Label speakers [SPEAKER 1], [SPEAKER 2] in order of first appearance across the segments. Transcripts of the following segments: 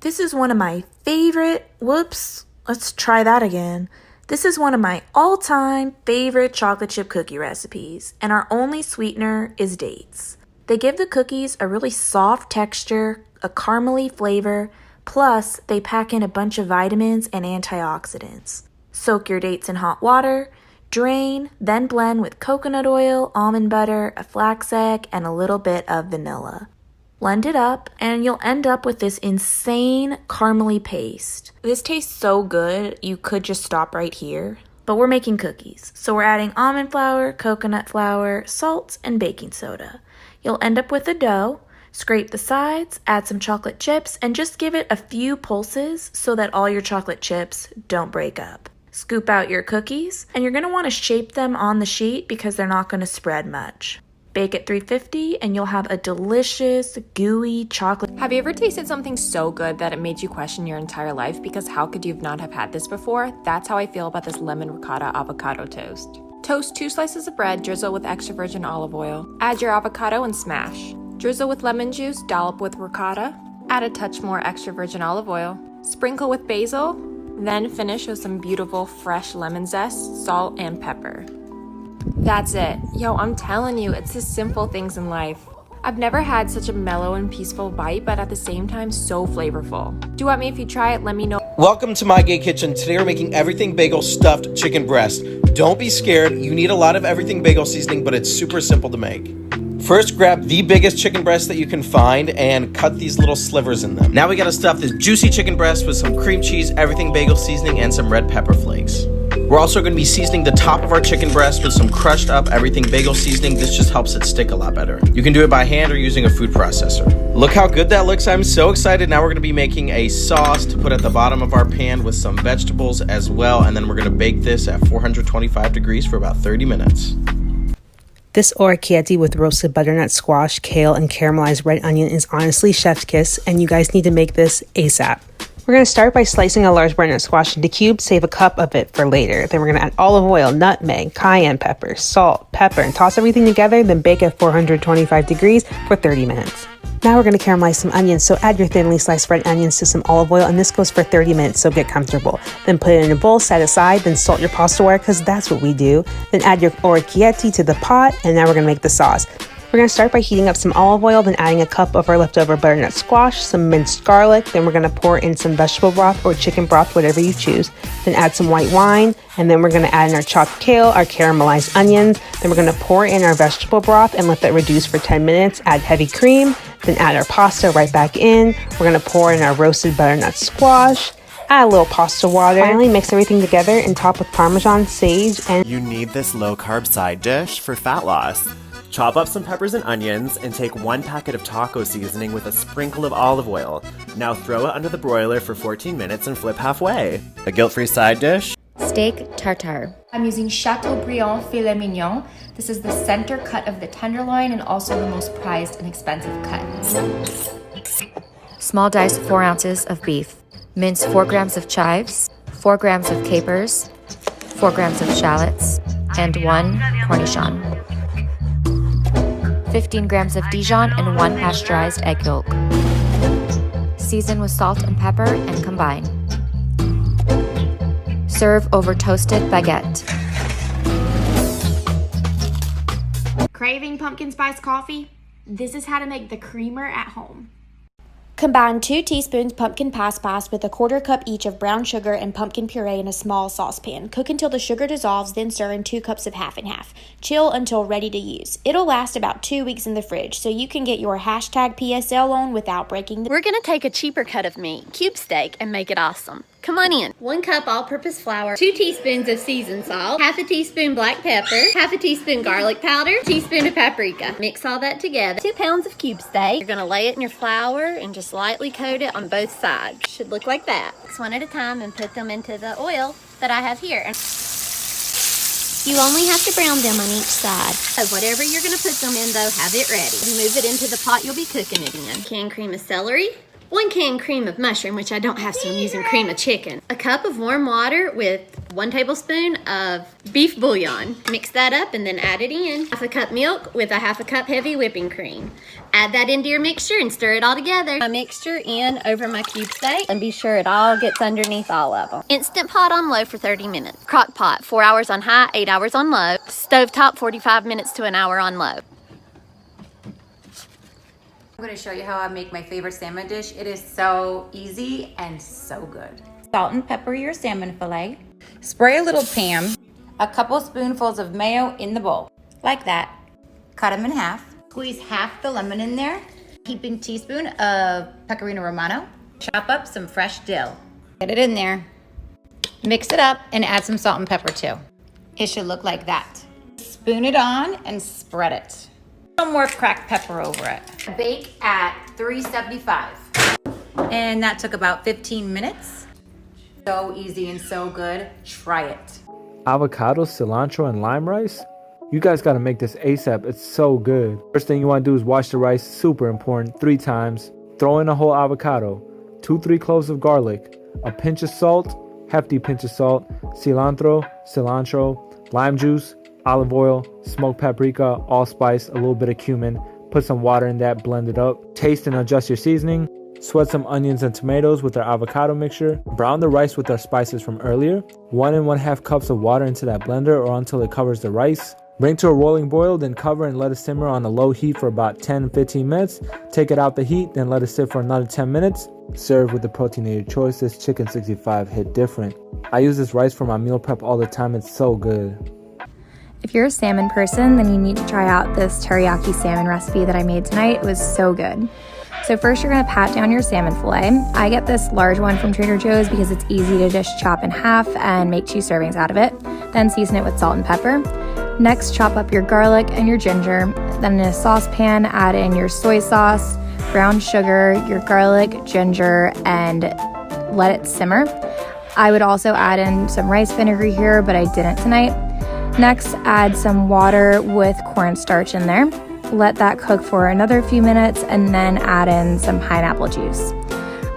[SPEAKER 1] This is one of my favorite, let's try that again. This is one of my all-time favorite chocolate chip cookie recipes, and our only sweetener is dates. They give the cookies a really soft texture, a caramely flavor, plus they pack in a bunch of vitamins and antioxidants. Soak your dates in hot water, drain, then blend with coconut oil, almond butter, a flax egg, and a little bit of vanilla. Blend it up, and you'll end up with this insane caramely paste. This tastes so good, you could just stop right here. But we're making cookies, so we're adding almond flour, coconut flour, salt, and baking soda. You'll end up with a dough. Scrape the sides, add some chocolate chips, and just give it a few pulses so that all your chocolate chips don't break up. Scoop out your cookies, and you're going to want to shape them on the sheet because they're not going to spread much. Bake at 350 and you'll have a delicious, gooey chocolate.
[SPEAKER 2] Have you ever tasted something so good that it made you question your entire life? Because how could you not have had this before? That's how I feel about this lemon ricotta avocado toast. Toast 2 slices of bread, drizzle with extra virgin olive oil. Add your avocado and smash. Drizzle with lemon juice, dollop with ricotta. Add a touch more extra virgin olive oil. Sprinkle with basil. Then finish with some beautiful fresh lemon zest, salt, and pepper. That's it. Yo, I'm telling you, it's the simple things in life. I've never had such a mellow and peaceful bite, but at the same time, so flavorful. Do you want me if you try it? Let me know.
[SPEAKER 3] Welcome to My Gay Kitchen. Today we're making everything bagel stuffed chicken breast. Don't be scared. You need a lot of everything bagel seasoning, but it's super simple to make. First, grab the biggest chicken breast that you can find and cut these little slivers in them. Now we gotta stuff this juicy chicken breast with some cream cheese, everything bagel seasoning, and some red pepper flakes. We're also going to be seasoning the top of our chicken breast with some crushed up everything bagel seasoning. This just helps it stick a lot better. You can do it by hand or using a food processor. Look how good that looks. I'm so excited. Now we're going to be making a sauce to put at the bottom of our pan with some vegetables as well. And then we're going to bake this at 425 degrees for about 30 minutes.
[SPEAKER 4] This orecchiette with roasted butternut squash, kale, and caramelized red onion is honestly chef's kiss, and you guys need to make this ASAP. We're going to start by slicing a large butternut squash into cubes, save a cup of it for later. Then we're going to add olive oil, nutmeg, cayenne pepper, salt, pepper, and toss everything together, then bake at 425 degrees for 30 minutes. Now we're going to caramelize some onions, so add your thinly sliced red onions to some olive oil, and this goes for 30 minutes, so get comfortable. Then put it in a bowl, set aside, then salt your pasta water, because that's what we do. Then add your orecchiette to the pot, and now we're going to make the sauce. We're going to start by heating up some olive oil, then adding a cup of our leftover butternut squash, some minced garlic, then we're going to pour in some vegetable broth or chicken broth, whatever you choose. Then add some white wine, and then we're going to add in our chopped kale, our caramelized onions, then we're going to pour in our vegetable broth and let that reduce for 10 minutes, add heavy cream, then add our pasta right back in. We're going to pour in our roasted butternut squash, add a little pasta water. Finally, mix everything together and top with Parmesan, sage, and...
[SPEAKER 5] You need this low-carb side dish for fat loss. Chop up some peppers and onions and take 1 packet of taco seasoning with a sprinkle of olive oil. Now throw it under the broiler for 14 minutes and flip halfway. A guilt-free side dish?
[SPEAKER 6] Steak tartare. I'm using Chateaubriand filet mignon. This is the center cut of the tenderloin and also the most prized and expensive cut. Small diced 4 ounces of beef. Mince 4 grams of chives, 4 grams of capers, 4 grams of shallots, and 1 cornichon. 15 grams of Dijon and 1 pasteurized egg yolk. Season with salt and pepper and combine. Serve over toasted baguette.
[SPEAKER 7] Craving pumpkin spice coffee? This is how to make the creamer at home.
[SPEAKER 8] Combine 2 teaspoons pumpkin pie spice with a 1/4 cup each of brown sugar and pumpkin puree in a small saucepan. Cook until the sugar dissolves, then stir in 2 cups of half and half. Chill until ready to use. It'll last about 2 weeks in the fridge, so you can get your #PSL on without breaking the...
[SPEAKER 9] We're gonna take a cheaper cut of meat, cube steak, and make it awesome. Come on in.
[SPEAKER 10] 1 cup all-purpose flour, 2 teaspoons of seasoned salt, 1/2 teaspoon black pepper, 1/2 teaspoon garlic powder, 1 teaspoon of paprika. Mix all that together.
[SPEAKER 9] 2 pounds of cube steak. You're gonna lay it in your flour and just lightly coat it on both sides. Should look like that. Mix 1 at a time and put them into the oil that I have here.
[SPEAKER 10] You only have to brown them on each side.
[SPEAKER 9] So whatever you're gonna put them in though, have it ready. You move it into the pot you'll be cooking it in.
[SPEAKER 10] Canned cream of celery, 1 can cream of mushroom, which I don't have, so I'm using cream of chicken. A cup of warm water with 1 tablespoon of beef bouillon. Mix that up and then add it in. 1/2 cup milk with 1/2 cup heavy whipping cream. Add that into your mixture and stir it all together.
[SPEAKER 9] My mixture in over my cube steak and be sure it all gets underneath all of them. Instant pot on low for 30 minutes. Crock pot, 4 hours on high, 8 hours on low. Stovetop, 45 minutes to an hour on low.
[SPEAKER 11] I'm going to show you how I make my favorite salmon dish. It is so easy and so good. Salt and pepper your salmon fillet. Spray a little Pam. A couple spoonfuls of mayo in the bowl. Like that. Cut them in half. Squeeze half the lemon in there. Heaping teaspoon of pecorino romano. Chop up some fresh dill. Get it in there. Mix it up and add some salt and pepper too. It should look like that. Spoon it on and spread it. Some more cracked pepper over it. Bake at 375. And that took about 15 minutes. So easy and so good. Try it.
[SPEAKER 12] Avocado, cilantro, and lime rice? You guys gotta make this ASAP. It's so good. First thing you wanna do is wash the rice, super important, 3 times. Throw in a whole avocado, 2-3 cloves of garlic, a pinch of salt, hefty pinch of salt, cilantro, lime juice, olive oil, smoked paprika, allspice, a little bit of cumin. Put some water in that, blend it up. Taste and adjust your seasoning. Sweat some onions and tomatoes with our avocado mixture. Brown the rice with our spices from earlier. 1 and 1/2 cups of water into that blender or until it covers the rice. Bring to a rolling boil, then cover and let it simmer on a low heat for about 10-15 minutes. Take it out the heat, then let it sit for another 10 minutes. Serve with the protein of your choice. This chicken 65 hit different. I use this rice for my meal prep all the time. It's so good.
[SPEAKER 6] If you're a salmon person, then you need to try out this teriyaki salmon recipe that I made tonight. It was so good. So first you're gonna pat down your salmon fillet. I get this large one from Trader Joe's because it's easy to just chop in half and make 2 servings out of it. Then season it with salt and pepper. Next, chop up your garlic and your ginger. Then in a saucepan, add in your soy sauce, brown sugar, your garlic, ginger, and let it simmer. I would also add in some rice vinegar here, but I didn't tonight. Next, add some water with cornstarch in there. Let that cook for another few minutes and then add in some pineapple juice.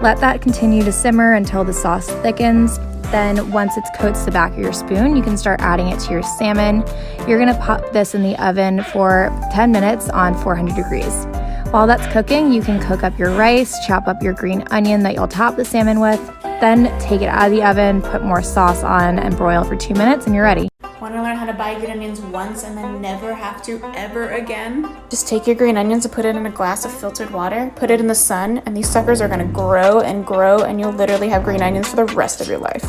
[SPEAKER 6] Let that continue to simmer until the sauce thickens. Then once it coats the back of your spoon, you can start adding it to your salmon. You're gonna pop this in the oven for 10 minutes on 400 degrees. While that's cooking, you can cook up your rice, chop up your green onion that you'll top the salmon with, then take it out of the oven, put more sauce on, and broil for 2 minutes, and you're ready.
[SPEAKER 1] Want to learn how to buy green onions once and then never have to ever again? Just take your green onions and put it in a glass of filtered water, put it in the sun, and these suckers are going to grow, and you'll literally have green onions for the rest of your life.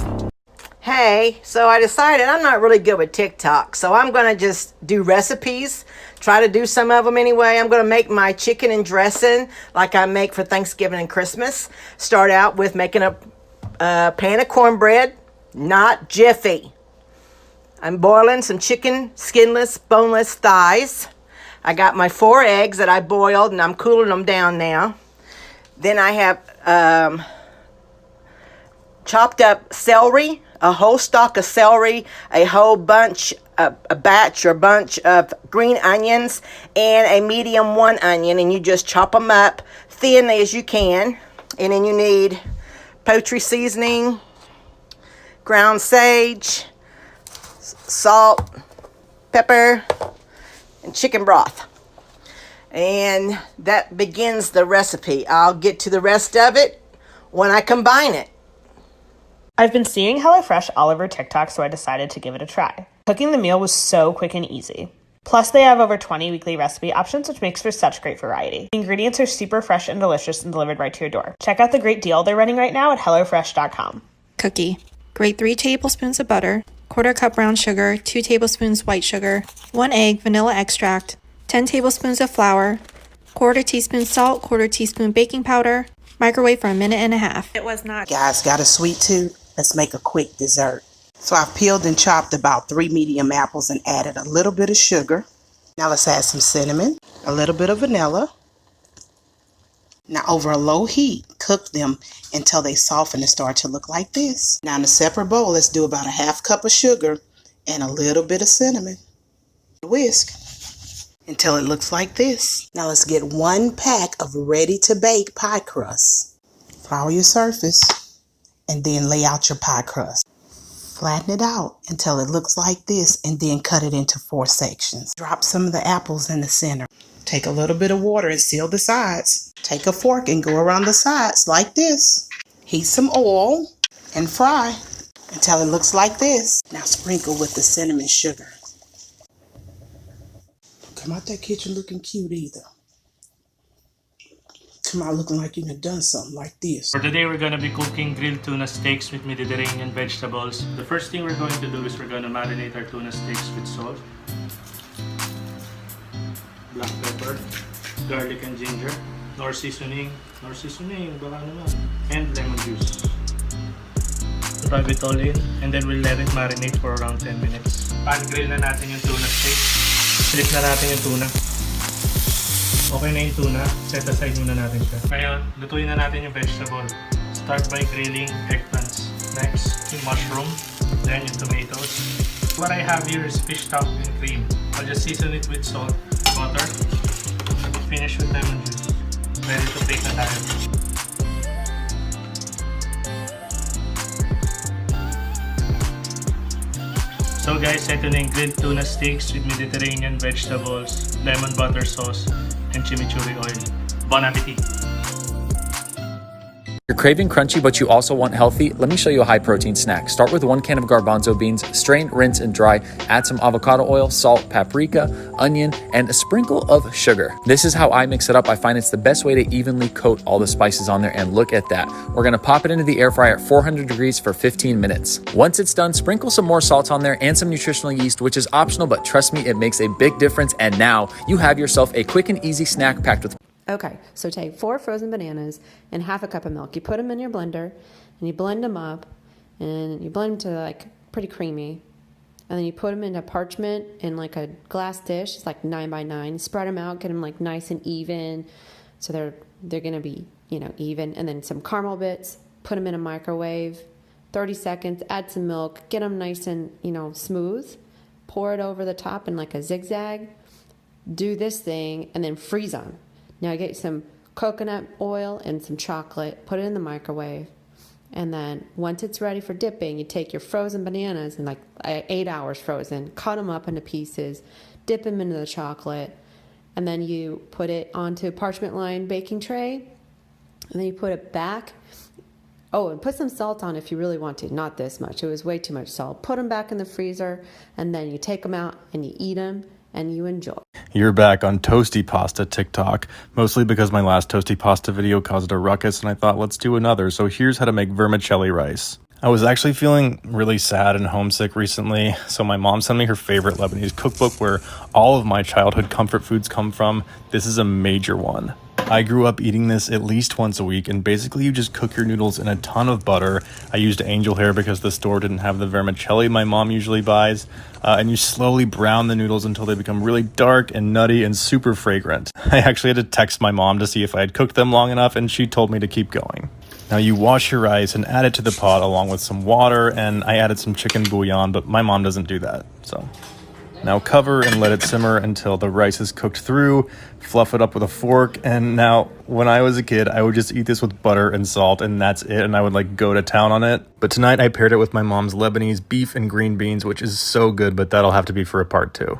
[SPEAKER 13] Hey, so I decided I'm not really good with TikTok, so I'm going to just do recipes, try to do some of them anyway. I'm going to make my chicken and dressing like I make for Thanksgiving and Christmas. Start out with making a pan of cornbread, not Jiffy. I'm boiling some chicken, skinless, boneless thighs. I got my 4 eggs that I boiled, and I'm cooling them down now. Then I have chopped up celery, a whole stalk of celery, a whole bunch, a batch or bunch of green onions, and a medium 1 onion, and you just chop them up thin as you can. And then you need poultry seasoning, ground sage, salt, pepper, and chicken broth. And that begins the recipe. I'll get to the rest of it when I combine it.
[SPEAKER 4] I've been seeing HelloFresh all over TikTok, so I decided to give it a try. Cooking the meal was so quick and easy. Plus, they have over 20 weekly recipe options, which makes for such great variety. The ingredients are super fresh and delicious and delivered right to your door. Check out the great deal they're running right now at HelloFresh.com.
[SPEAKER 14] Cookie. Grate 3 tablespoons of butter, 1/4 cup brown sugar, 2 tablespoons white sugar, 1 egg, vanilla extract, 10 tablespoons of flour, 1/4 teaspoon salt, 1/4 teaspoon baking powder. Microwave for 1.5 minutes.
[SPEAKER 4] It was not.
[SPEAKER 15] Guys, got a sweet tooth? Let's make a quick dessert. So I've peeled and chopped about 3 medium apples and added a little bit of sugar. Now let's add some cinnamon, a little bit of vanilla. Now over a low heat, cook them until they soften and start to look like this. Now in a separate bowl, let's do about 1/2 cup of sugar and a little bit of cinnamon. Whisk until it looks like this. Now let's get 1 pack of ready to bake pie crust. Flour your surface and then lay out your pie crust. Flatten it out until it looks like this and then cut it into 4 sections. Drop some of the apples in the center. Take a little bit of water and seal the sides. Take a fork and go around the sides like this. Heat some oil and fry until it looks like this. Now sprinkle with the cinnamon sugar. Come out that kitchen looking cute either. Come out looking like you done done something like this.
[SPEAKER 16] For today, we're going to be cooking grilled tuna steaks with Mediterranean vegetables. The first thing we're going to do is we're going to marinate our tuna steaks with salt, black pepper, garlic and ginger, nor seasoning, baka naman, and lemon juice. Rub it all in, and then we'll let it marinate for around 10 minutes. Pan-grill na natin yung tuna steak. Flip na natin yung tuna. Okay na yung tuna, set aside muna natin siya. Ngayon, lutuin na natin yung vegetable. Start by grilling eggplants. Next, yung mushroom. Then yung tomatoes. What I have here is fish stock and cream. I'll just season it with salt, butter. Finish with lemon juice. Ready to bake na tayo. So guys, ito na yung grilled tuna steaks with Mediterranean vegetables, lemon butter sauce, and chimichurri oil. Bon appetit!
[SPEAKER 17] You're craving crunchy, but you also want healthy? Let me show you a high-protein snack. Start with 1 can of garbanzo beans, strain, rinse, and dry. Add some avocado oil, salt, paprika, onion, and a sprinkle of sugar. This is how I mix it up. I find it's the best way to evenly coat all the spices on there, and look at that. We're gonna pop it into the air fryer at 400 degrees for 15 minutes. Once it's done, sprinkle some more salt on there and some nutritional yeast, which is optional, but trust me, it makes a big difference. And now you have yourself a quick and easy snack packed with.
[SPEAKER 18] Okay, so take 4 frozen bananas and half a cup of milk. You put them in your blender and you blend them up and you blend them to like pretty creamy. And then you put them into parchment in like a glass dish. It's like 9 by 9. Spread them out, get them like nice and even. So they're gonna be, even. And then some caramel bits, put them in a microwave, 30 seconds, add some milk, get them nice and, smooth. Pour it over the top in like a zigzag. Do this thing and then freeze them. Now get some coconut oil and some chocolate, put it in the microwave, and then once it's ready for dipping, you take your frozen bananas and like 8 hours frozen, cut them up into pieces, dip them into the chocolate, and then you put it onto a parchment lined baking tray, and then you put it back. Oh, and put some salt on if you really want to, not this much, it was way too much salt. Put them back in the freezer, and then you take them out and you eat them and you enjoy.
[SPEAKER 19] You're back on Toasty Pasta TikTok, mostly because my last Toasty Pasta video caused a ruckus and I thought let's do another, so here's how to make vermicelli rice. I was actually feeling really sad and homesick recently, so my mom sent me her favorite Lebanese cookbook where all of my childhood comfort foods come from. This is a major one. I grew up eating this at least once a week, and basically you just cook your noodles in a ton of butter. I used angel hair because the store didn't have the vermicelli my mom usually buys, and you slowly brown the noodles until they become really dark and nutty and super fragrant. I actually had to text my mom to see if I had cooked them long enough, and she told me to keep going. Now you wash your rice and add it to the pot along with some water, and I added some chicken bouillon, but my mom doesn't do that, so. Now cover and let it simmer until the rice is cooked through, fluff it up with a fork, and now when I was a kid, I would just eat this with butter and salt and that's it, and I would like go to town on it. But tonight I paired it with my mom's Lebanese beef and green beans, which is so good, but that'll have to be for a part 2.